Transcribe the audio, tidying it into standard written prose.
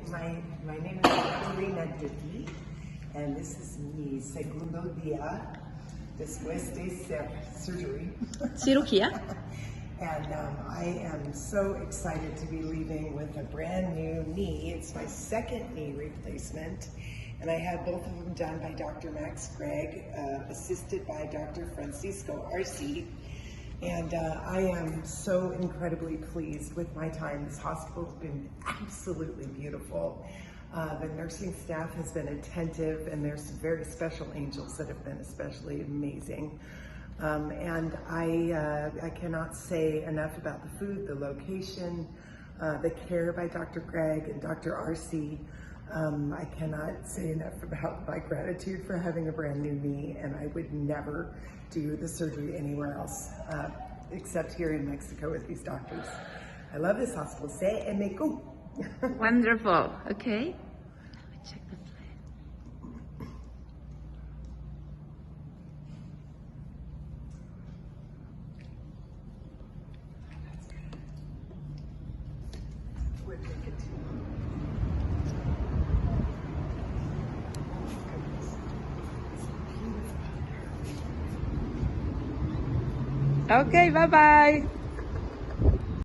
my name is Katerina Dickey, and this is mi segundo día después de surgery. Cirugía. And I am so excited to be leaving with a brand new knee. It's my second knee replacement, and I had both of them done by Dr. Max Greig, assisted by Dr. Francisco Arce. And I am so incredibly pleased with my time. This hospital's been absolutely beautiful. The nursing staff has been attentive, and there's some very special angels that have been especially amazing. And I cannot say enough about the food, the location, the care by Dr. Greig and Dr. Arce. I cannot say enough about my gratitude for having a brand new knee, and I would never do the surgery anywhere else except here in Mexico with these doctors. I love this hospital. Say and make go. Wonderful. Okay. Let me check the plan. We'll take it too. Okay, bye-bye.